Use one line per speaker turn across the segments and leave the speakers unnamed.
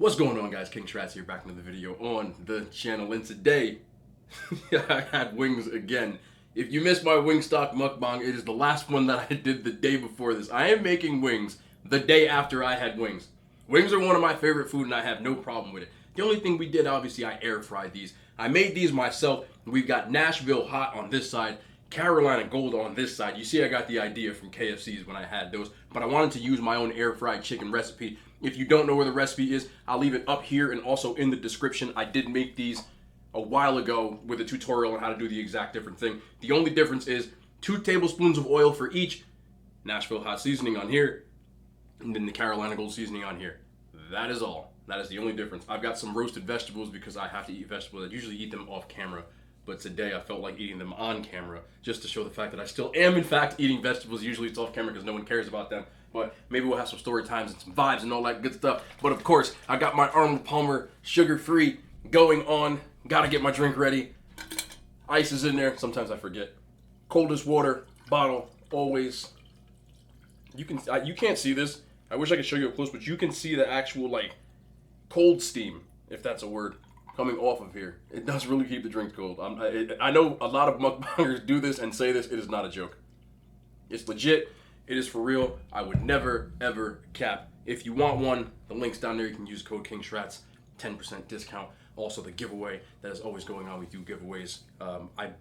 What's going on, guys? King Trats here, back into the video on the channel, and today I had wings again. If you missed my Wingstop mukbang, it is the last one that I did the day before this. I am making wings the day after I had wings. Wings are one of my favorite food, and I have no problem with it. The only thing we did, obviously, I air fried these. I made these myself. We've got Nashville hot on this side, Carolina Gold on this side. You see, I got the idea from KFC's when I had those, but I wanted to use my own air fried chicken recipe. If you don't know where the recipe is, I'll leave it up here and also in the description. I did make these a while ago with a tutorial on how to do the exact different thing. The only difference is 2 tablespoons of oil for each, Nashville hot seasoning on here, and then the Carolina Gold seasoning on here. That is all. That is the only difference. I've got some roasted vegetables because I have to eat vegetables. I usually eat them off camera, but today I felt like eating them on camera just to show the fact that I still am in fact eating vegetables. Usually it's off camera because no one cares about them, but maybe we'll have some story times and some vibes and all that good stuff. But of course, I got my Arnold Palmer sugar-free going on. Gotta get my drink ready. Ice is in there. Sometimes I forget. Coldest water bottle always. You can't see this. I wish I could show you up close, but you can see the actual like cold steam, if that's a word, coming off of here. It does really keep the drink cold. I know a lot of mukbangers do this and say this. It is not a joke. It's legit. It is for real. I would never, ever cap. If you want one, the link's down there. You can use code KingShrats, 10% discount. Also, the giveaway that is always going on. We do giveaways. I'm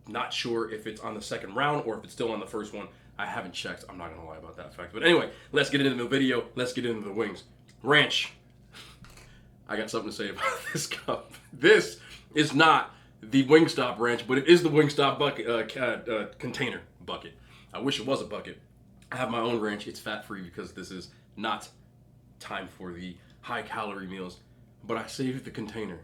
not sure if it's on the second round or if it's still on the first one. I haven't checked. I'm not going to lie about that fact. But anyway, let's get into the video. Let's get into the wings. Ranch. I got something to say about this cup. This is not the Wingstop ranch, but it is the Wingstop bucket, container bucket. I wish it was a bucket. I have my own ranch. It's fat-free because this is not time for the high-calorie meals. But I saved the container.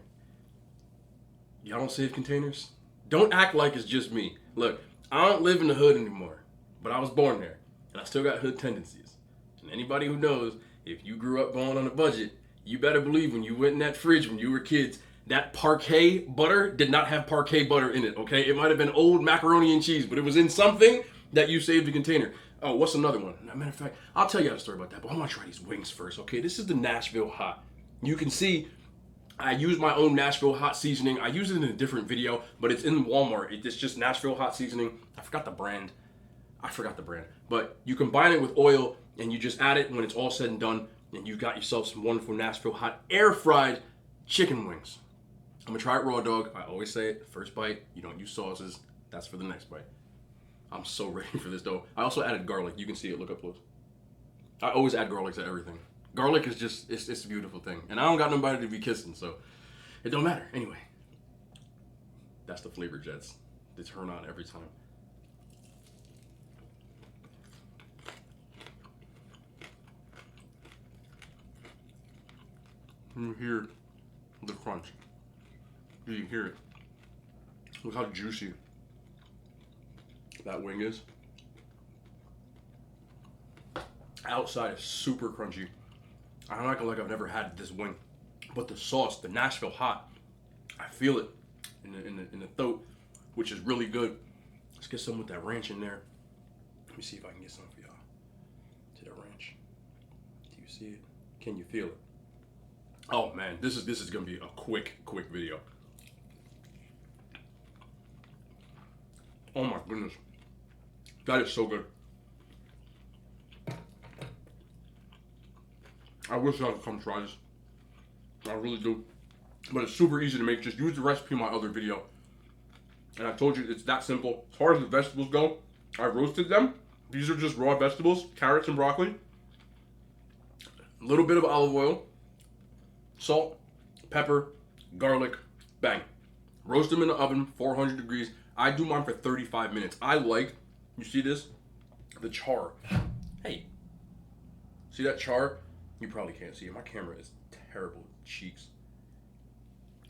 Y'all don't save containers? Don't act like it's just me. Look, I don't live in the hood anymore, but I was born there, and I still got hood tendencies. And anybody who knows, if you grew up going on a budget, you better believe when you went in that fridge when you were kids, that parquet butter did not have parquet butter in it, okay? It might have been old macaroni and cheese, but it was in something that you saved the container. Oh, what's another one? As a matter of fact, I'll tell you a story about that, but I want to try these wings first, okay? This is the Nashville hot. You can see I use my own Nashville hot seasoning. I use it in a different video, but it's in Walmart. It's just Nashville hot seasoning. I forgot the brand. But you combine it with oil, and you just add it when it's all said and done, and you've got yourself some wonderful Nashville hot air-fried chicken wings. I'm going to try it raw, dog. I always say it, first bite, you don't use sauces. That's for the next bite. I'm so ready for this, though. I also added garlic. You can see it. Look up close. I always add garlic to everything. Garlic is just, it's a beautiful thing. And I don't got nobody to be kissing, so it don't matter. Anyway, that's the flavor jets. They turn on every time. You hear the crunch. You hear it. Look how juicy that wing is. Outside is super crunchy. I'm not gonna like I've never had this wing, but the sauce, the Nashville hot, I feel it in the throat, which is really good. Let's get some with that ranch in there. Let me see if I can get some for y'all. To the ranch. Do you see it? Can you feel it? Oh man, this is gonna be a quick video. Oh my goodness, that is so good. I wish I could come try this. I really do. But it's super easy to make. Just use the recipe in my other video. And I told you it's that simple. As far as the vegetables go, I roasted them. These are just raw vegetables, carrots and broccoli. A little bit of olive oil, salt, pepper, garlic, bang. Roast them in the oven, 400 degrees. I do mine for 35 minutes. I like, you see this? The char. Hey, see that char? You probably can't see it. My camera is terrible with cheeks.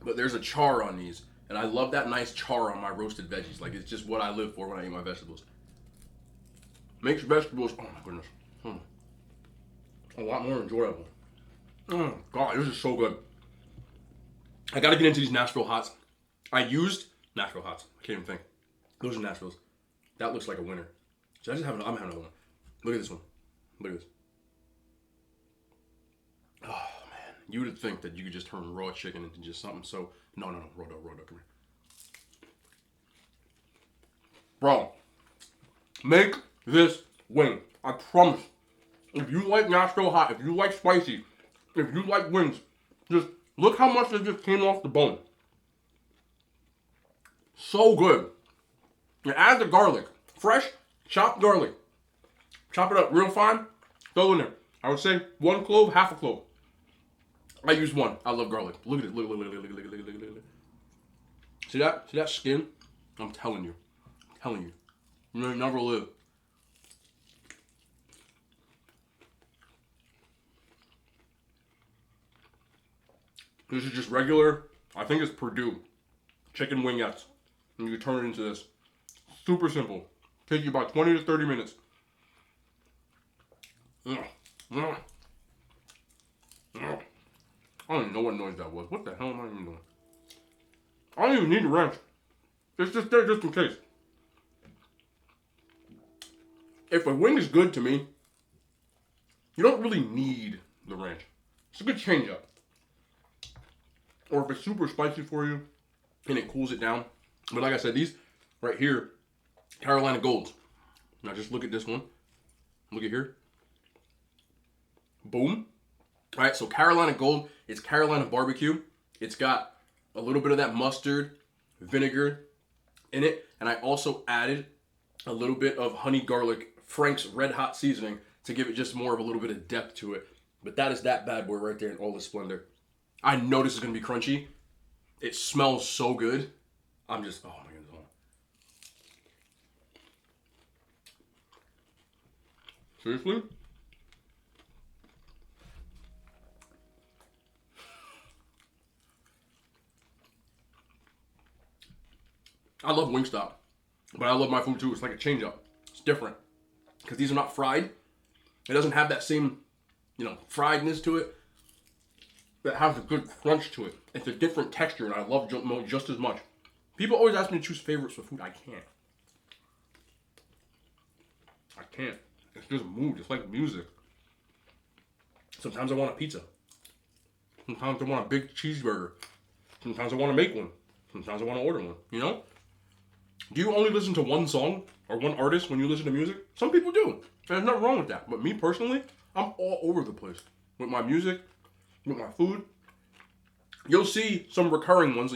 But there's a char on these. And I love that nice char on my roasted veggies. Like, it's just what I live for when I eat my vegetables. Makes vegetables, oh my goodness, a lot more enjoyable. Oh God, this is so good. I gotta get into these Nashville hots. I used Nashville hots. I can't even think. Those are Nashvilles. That looks like a winner. So I just have, I'm having another one. Look at this one. Look at this. Oh man, You would think that you could just turn raw chicken into just something so... No, raw dog, come here. Bro, make this wing. I promise. If you like Nashville hot, if you like spicy, if you like wings, just look how much it just came off the bone. So good. And add the garlic. Fresh, chopped garlic. Chop it up real fine. Throw it in there. I would say 1 clove, half a clove. I use 1. I love garlic. Look at it. Look at it. See that? See that skin? I'm telling you. You may never live. This is just regular, I think it's Purdue, chicken wingettes. And you turn it into this. Super simple. Take you about 20 to 30 minutes. I don't even know what noise that was. What the hell am I even doing? I don't even need the ranch. It's just there just in case. If a wing is good to me, you don't really need the ranch. It's a good change up. Or if it's super spicy for you and it cools it down. But like I said, these right here, Carolina Golds. Now just look at this one. Look at here. Boom. All right, so Carolina Gold, it's Carolina barbecue. It's got a little bit of that mustard, vinegar in it. And I also added a little bit of honey garlic Frank's Red Hot seasoning to give it just more of a little bit of depth to it. But that is that bad boy right there in all the splendor. I know this is going to be crunchy. It smells so good. I'm just, oh my goodness. Seriously? I love Wingstop, but I love my food too. It's like a change up. It's different because these are not fried. It doesn't have that same, friedness to it. That has a good crunch to it. It's a different texture, and I love just as much. People always ask me to choose favorites for food. I can't. It's just mood. It's like music. Sometimes I want a pizza. Sometimes I want a big cheeseburger. Sometimes I want to make one. Sometimes I want to order one. Do you only listen to one song or one artist when you listen to music? Some people do. There's nothing wrong with that. But me personally, I'm all over the place with my music, with my food. You'll see some recurring ones,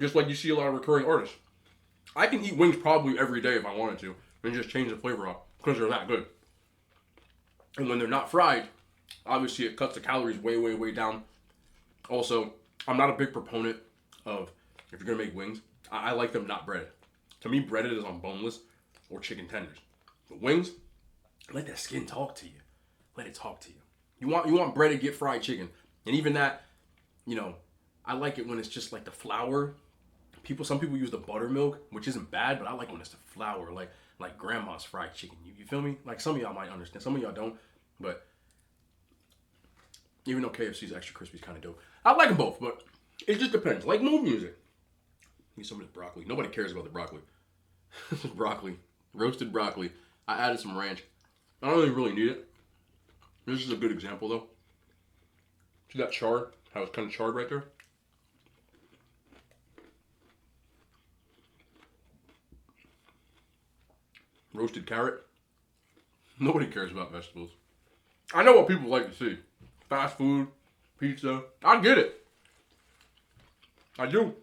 just like you see a lot of recurring artists. I can eat wings probably every day if I wanted to and just change the flavor up because they're that good. And when they're not fried, obviously it cuts the calories way, way, way down. Also, I'm not a big proponent of, if you're going to make wings, I like them not breaded. To me, breaded is on boneless or chicken tenders. But wings, let that skin talk to you. Let it talk to you. You want breaded, get fried chicken. And even that, I like it when it's just like the flour. Some people use the buttermilk, which isn't bad, but I like when it's the flour, like grandma's fried chicken. You feel me? Like some of y'all might understand, some of y'all don't. But even though KFC's extra crispy is kind of dope, I like them both. But it just depends. Like mood music. Need some of this broccoli. Nobody cares about the broccoli. This is broccoli, roasted broccoli. I added some ranch. I don't even really need it. This is a good example though. See that char? How it's kind of charred right there? Roasted carrot. Nobody cares about vegetables. I know what people like to see. Fast food, pizza. I get it. I do.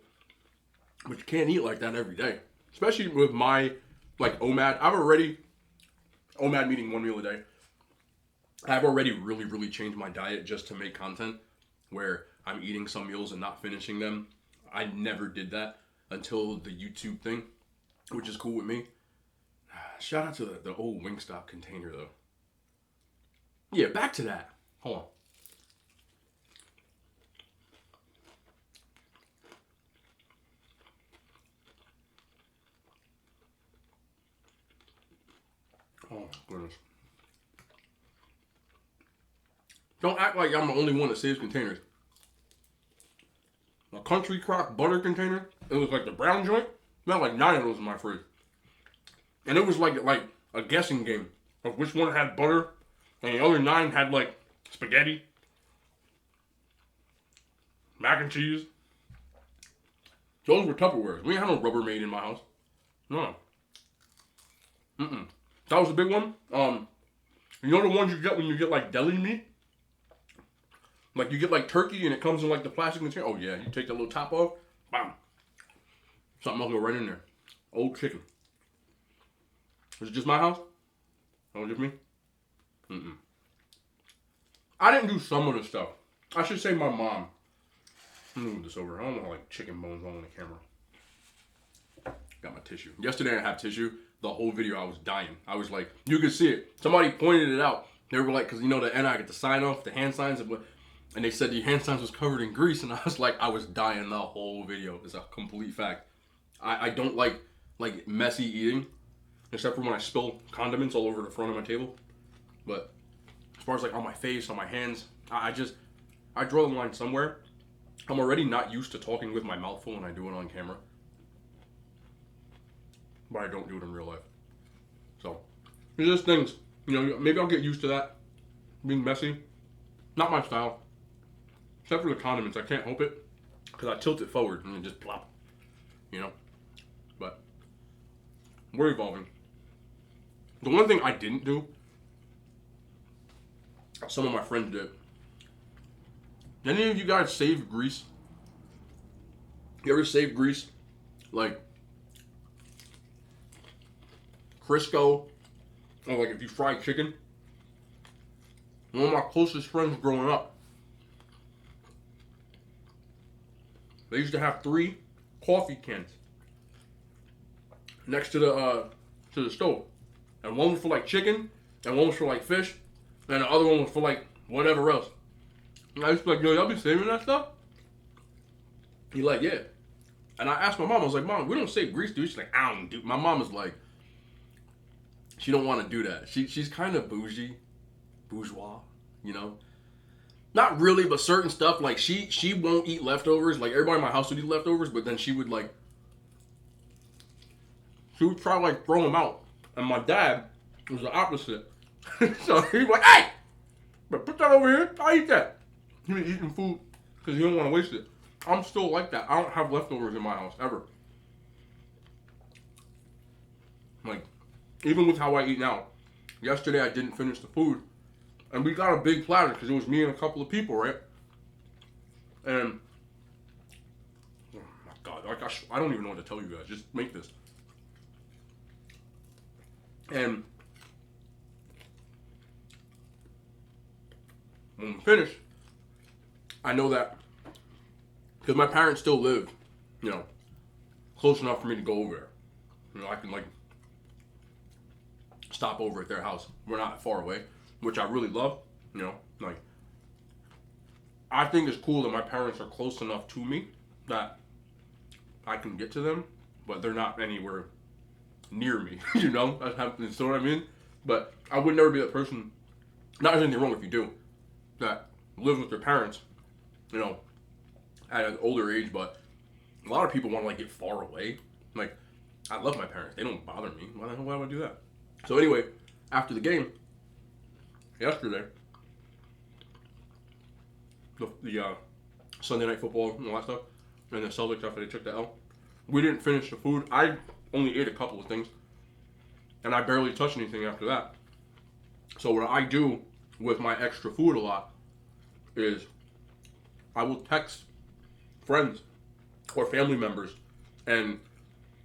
But you can't eat like that every day. Especially with my, OMAD. OMAD meaning 1 meal a day. I've already really, really changed my diet just to make content where I'm eating some meals and not finishing them. I never did that until the YouTube thing, which is cool with me. Shout out to the old Wingstop container though. Yeah, back to that. Hold on. Oh, goodness. Don't act like I'm the only one that saves containers. A Country Crock butter container. It was like the brown joint. I had like 9 of those in my fridge. And it was like a guessing game of which one had butter. And the other 9 had spaghetti, mac and cheese. Those were Tupperwares. We ain't had no Rubbermaid in my house. No. That was the big one. You know the ones you get when you get like deli meat? Like you get like turkey and it comes in like the plastic container. Oh yeah, you take the little top off, bam. Something else go right in there. Old chicken. Was it just my house? Oh, just me? I didn't do some of the stuff. I should say my mom. Let me move this over. I don't want like chicken bones all on the camera. Got my tissue. Yesterday I had tissue. The whole video I was dying. I was like, you could see it. Somebody pointed it out. They were like, because you know the end I get the sign off, the hand signs, and they said the hand signs was covered in grease, and I was like, I was dying the whole video. It's a complete fact. I don't like messy eating, except for when I spill condiments all over the front of my table. But as far as like on my face, on my hands, I draw the line somewhere. I'm already not used to talking with my mouth full when I do it on camera. But I don't do it in real life. So, there's just things, you know, maybe I'll get used to that. Being messy. Not my style. Except for the condiments, I can't help it. Because I tilt it forward and it just plop. You know? But, we're evolving. The one thing I didn't do, some of my friends did. Any of you guys save grease? You ever save grease? Like Crisco, or like if you fry chicken. One of my closest friends growing up, they used to have 3 coffee cans next to the stove, and one was for like chicken, and one was for like fish, and the other one was for like whatever else. And I used to be like, yo, y'all be saving that stuff? He like, yeah. And I asked my mom, I was like, Mom, we don't save grease, dude. She's like, I don't do. My mom is like, she don't want to do that. She's kind of bourgeois, you know. Not really, but certain stuff like she won't eat leftovers. Like everybody in my house would eat leftovers, but then she would try to like throw them out. And my dad was the opposite. So he was like, hey, but put that over here. I'll eat that. He was eating food because he don't want to waste it. I'm still like that. I don't have leftovers in my house ever. Like, even with how I eat now. Yesterday I didn't finish the food. And we got a big platter because it was me and a couple of people, right? And, oh my God, I don't even know what to tell you guys. Just make this. And when we finish, I know that because my parents still live, you know, close enough for me to go over there. You know, I can like stop over at their house. We're not far away, which I really love. You know, like I think it's cool that my parents are close enough to me that I can get to them, but they're not anywhere near me. You know, you know what I mean? But I would never be that person. Not there's anything wrong if you do that. Live with their parents, you know, at an older age, but a lot of people want to like get far away. Like, I love my parents. They don't bother me. Why the hell would I want to do that? So anyway, after the game, yesterday, the Sunday night football and all that stuff, and the Celtics after they took the L, we didn't finish the food. I only ate a couple of things, and I barely touched anything after that. So what I do with my extra food a lot is I will text friends or family members, and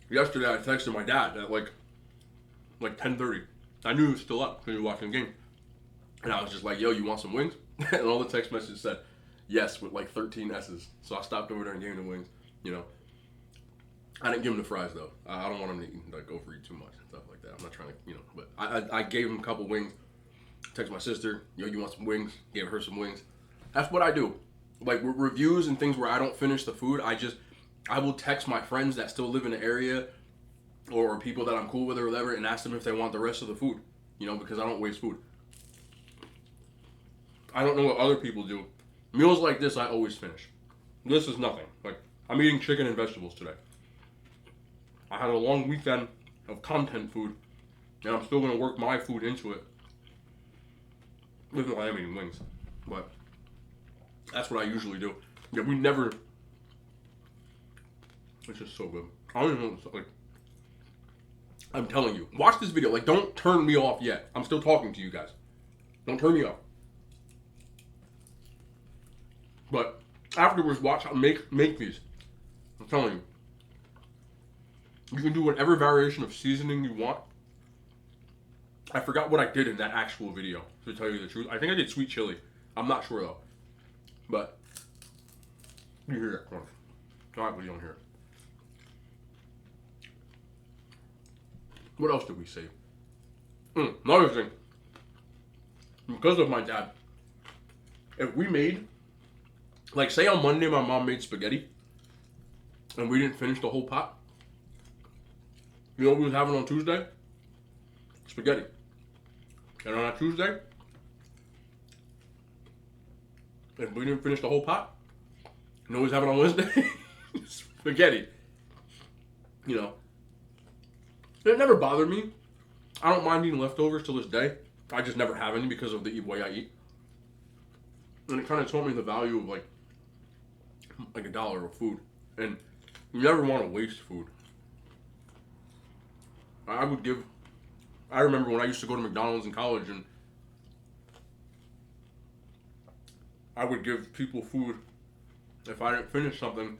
yesterday I texted my dad at like 10:30. I knew he was still up because he was watching the game, and I was just like, yo, you want some wings? And all the text messages said yes with like 13 S's. So I stopped over there and gave him the wings. You know, I didn't give him the fries though. I don't want him to like overeat too much and stuff like that. I'm not trying to, you know, but I gave him a couple wings. Text my sister, yo, you want some wings? Gave her some wings. That's what I do. Like reviews and things where I don't finish the food, I will text my friends that still live in the area or people that I'm cool with or whatever and ask them if they want the rest of the food. You know, because I don't waste food. I don't know what other people do. Meals like this, I always finish. This is nothing. Like, I'm eating chicken and vegetables today. I had a long weekend of content food, and I'm still going to work my food into it. Even though I am eating wings. But that's what I usually do. Yeah, we never. It's just so good. I don't even know. Like, I'm telling you, watch this video. Like, don't turn me off yet. I'm still talking to you guys. Don't turn me off. But afterwards, watch how make these. I'm telling you. You can do whatever variation of seasoning you want. I forgot what I did in that actual video, to tell you the truth. I think I did sweet chili. I'm not sure though. But you hear that crunch. Alright, but you don't hear it. What else did we say? Another thing. Because of my dad, if we made, like, say on Monday my mom made spaghetti and we didn't finish the whole pot, you know what we was having on Tuesday? Spaghetti. And on a Tuesday, if we didn't finish the whole pot, you know what we was having on Wednesday? Spaghetti. You know. It never bothered me. I don't mind eating leftovers to this day. I just never have any because of the way I eat. And it kind of taught me the value of like $1 of food. And you never want to waste food. I remember when I used to go to McDonald's in college and I would give people food if I didn't finish something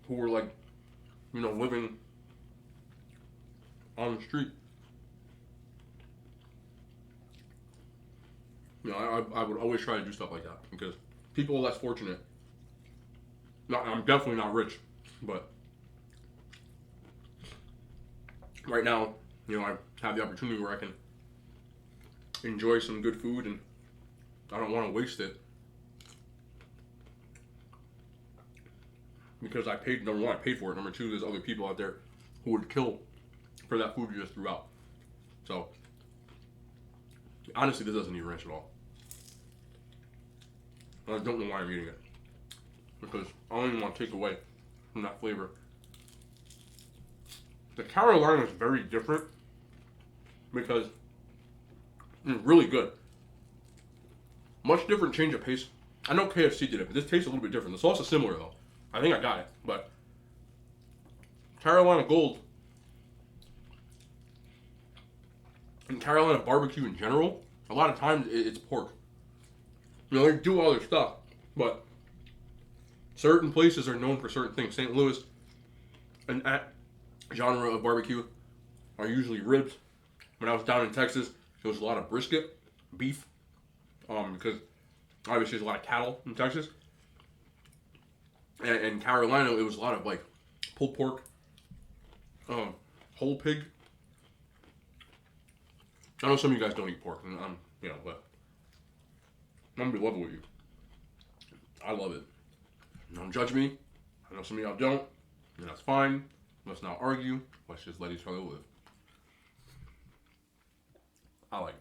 who were like, you know, living on the street. You know, I would always try to do stuff like that because people less fortunate. No, I'm definitely not rich, but right now, you know, I have the opportunity where I can enjoy some good food and I don't want to waste it because I paid, number one, I paid for it. Number two, there's other people out there who would kill for that food you just threw out. So, honestly, this doesn't need ranch at all. And I don't know why I'm eating it. Because I don't even want to take away from that flavor. The Carolina is very different because it's really good. Much different change of pace. I know KFC did it, but this tastes a little bit different. The sauce is similar though. I think I got it, but Carolina Gold and Carolina barbecue in general, a lot of times it's pork. You know, they do other stuff, but certain places are known for certain things. St. Louis and that genre of barbecue are usually ribs. When I was down in Texas, there was a lot of brisket, beef, because obviously there's a lot of cattle in Texas. And in Carolina, it was a lot of like pulled pork, whole pig. I know some of you guys don't eat pork, and you know, but I'm gonna be level with you. I love it. Don't judge me. I know some of y'all don't, and that's fine. Let's not argue. Let's just let each other live. I like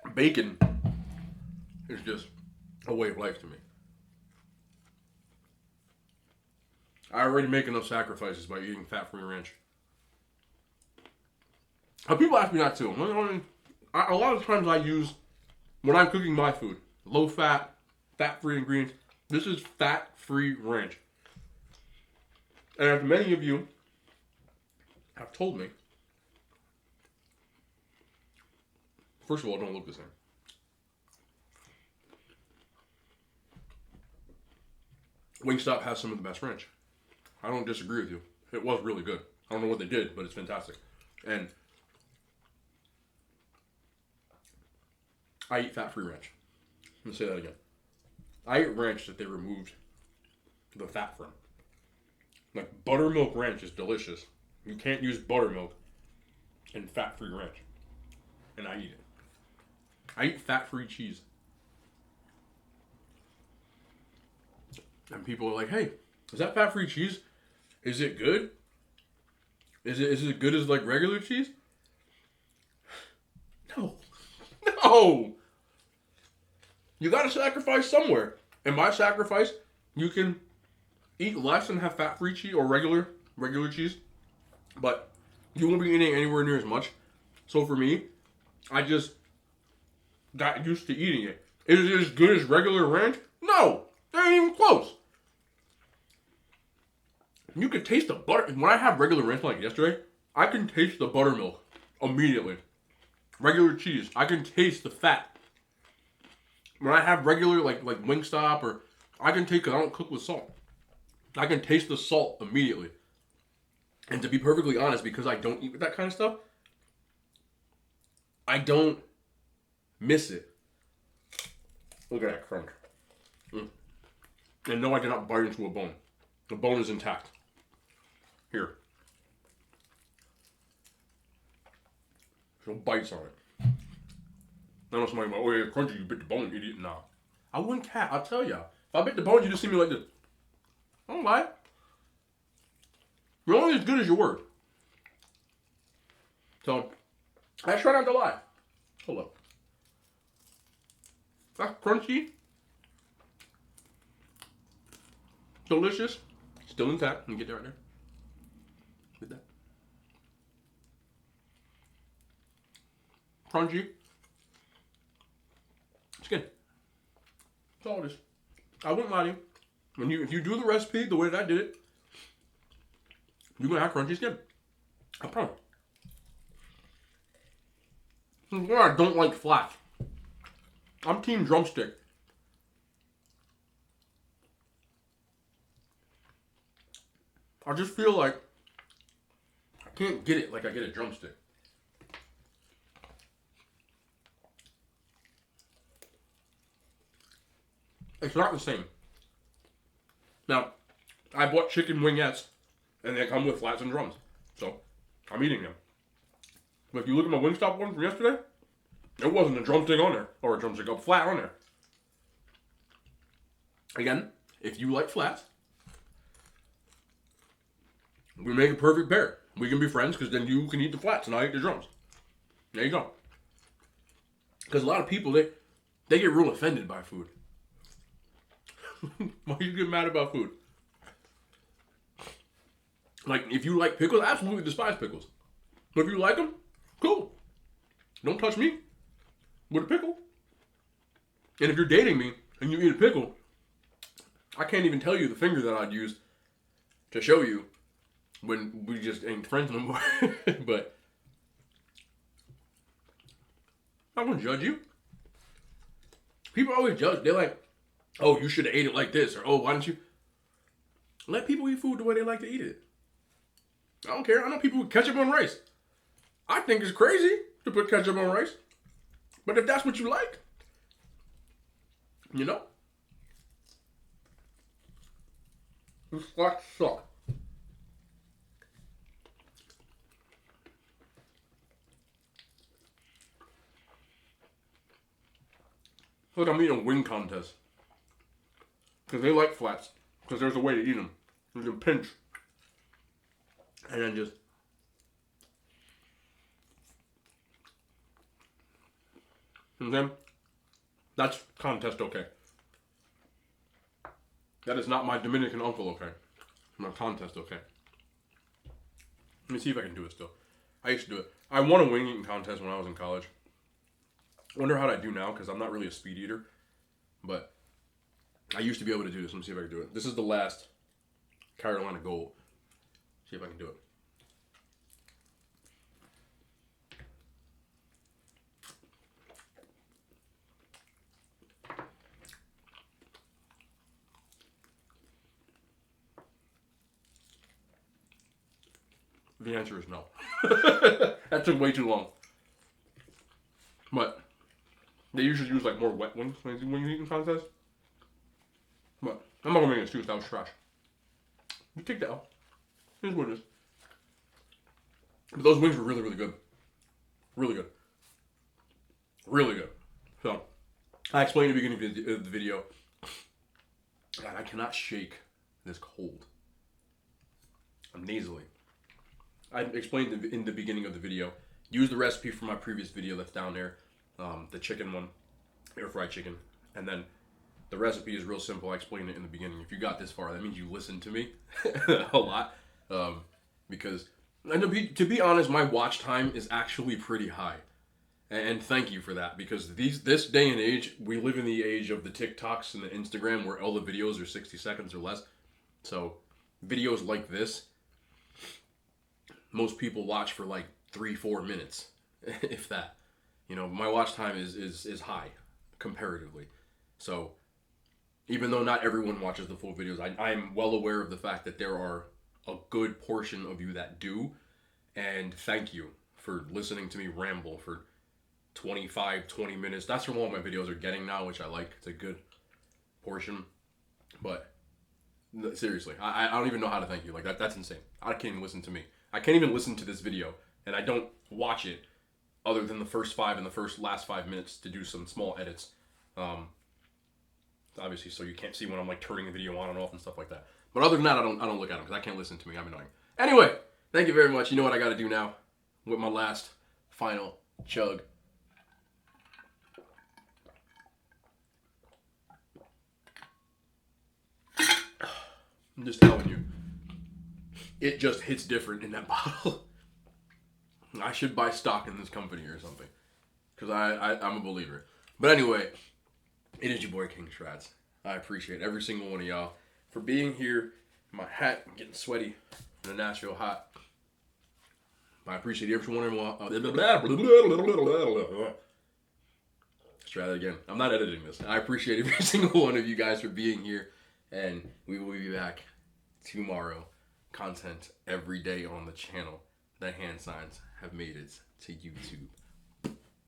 it. Bacon is just a way of life to me. I already make enough sacrifices by eating fat-free ranch. People ask me that too. A lot of times I use, when I'm cooking my food, low-fat, fat-free ingredients. This is fat-free ranch. And as many of you have told me, first of all, don't look the same. Wingstop has some of the best ranch. I don't disagree with you. It was really good. I don't know what they did, but it's fantastic. And I eat fat-free ranch. Let me say that again. I eat ranch that they removed the fat from. Like, buttermilk ranch is delicious. You can't use buttermilk in fat-free ranch. And I eat it. I eat fat-free cheese. And people are like, hey, is that fat-free cheese? Is it good? Is it good as like regular cheese? No. No! You gotta sacrifice somewhere. And by sacrifice, you can eat less and have fat-free cheese or regular cheese. But you won't be eating anywhere near as much So for me, I just got used to eating it. Is it as good as regular ranch? No, they ain't even close. You could taste the butter. When I have regular ranch like yesterday, I can taste the buttermilk immediately. Regular cheese, I can taste the fat. When I have regular like Wingstop, or I can take, because I don't cook with salt, I can taste the salt immediately. And to be perfectly honest, because I don't eat with that kind of stuff, I don't miss it. Look at that crunch. And no, I did not bite into a bone. The bone is intact. Here. No bites on it. I know somebody might, oh yeah, crunchy, you bit the bone, idiot. Nah. I wouldn't cat, I'll tell y'all. If I bit the bone, you just see me like this. I don't lie. You're only as good as your word. So, I try not to lie. Hold up. That's crunchy. Delicious. Still intact. Let me get that right there. With that. Crunchy. Skin. That's all it is. I wouldn't lie to you. If you do the recipe the way that I did it, you're gonna have crunchy skin. I promise. I don't like flats. I'm team drumstick. I just feel like I can't get it like I get a drumstick. It's not the same. Now, I bought chicken wingettes, and they come with flats and drums. So, I'm eating them. But if you look at my Wingstop one from yesterday, there wasn't a drumstick on there, or a drumstick, a flat on there. Again, if you like flats, we make a perfect pair. We can be friends, because then you can eat the flats and I eat the drums. There you go. Because a lot of people, they get real offended by food. Why you get mad about food? Like, if you like pickles, absolutely despise pickles. But if you like them, cool. Don't touch me with a pickle. And if you're dating me and you eat a pickle, I can't even tell you the finger that I'd use to show you when we just ain't friends no more. But I won't judge you. People always judge. They're like, oh, you should have ate it like this, or oh, why don't you? Let people eat food the way they like to eat it. I don't care. I know people with ketchup on rice. I think it's crazy to put ketchup on rice. But if that's what you like, you know? These flats suck. Look, I'm eating a wing contest. Because they like flats. Because there's a way to eat them. You can pinch. And then just... And then, that's contest okay. That is not my Dominican uncle okay. My contest okay. Let me see if I can do it still. I used to do it. I won a wing eating contest when I was in college. I wonder how I do now, because I'm not really a speed eater. But I used to be able to do this. Let me see if I can do it. This is the last Carolina Gold. See if I can do it. The answer is no. That took way too long. But they usually use like more wet wings when you eat in contests. But I'm not gonna make an excuse. That was trash. You take that out. Here's what it is. But those wings were really, really good. Really good. Really good. So, I explained at the beginning of the video that I cannot shake this cold. I'm nasally. I explained in the beginning of the video. Use the recipe from my previous video that's down there. The chicken one. Air fried chicken. And then the recipe is real simple. I explained it in the beginning. If you got this far, that means you listened to me a lot. Because And to be honest, my watch time is actually pretty high. And thank you for that, because this day and age, we live in the age of the TikToks and the Instagram where all the videos are 60 seconds or less. So videos like this, most people watch for like 3-4 minutes, if that. You know, my watch time is high comparatively. So even though not everyone watches the full videos, I'm well aware of the fact that there are a good portion of you that do. And thank you for listening to me ramble for 25, 20 minutes. That's from all my videos are getting now, which I like. It's a good portion. But seriously, I don't even know how to thank you. Like that's insane. I can't even listen to me. I can't even listen to this video, and I don't watch it other than the first 5 and the last 5 minutes to do some small edits. Obviously, so you can't see when I'm like turning the video on and off and stuff like that. But other than that, I don't look at them because I can't listen to me. I'm annoying. Anyway, thank you very much. You know what I got to do now with my last final chug. I'm just telling you, it just hits different in that bottle. I should buy stock in this company or something, because I'm a believer. But anyway, it is your boy King Strats. I appreciate every single one of y'all for being here. My hat, I'm getting sweaty in the Nashville hot. I appreciate every one of y'all. Let's try that again. I'm not editing this. I appreciate every single one of you guys for being here. And we will be back tomorrow. Content every day on the channel. The hand signs have made it to YouTube.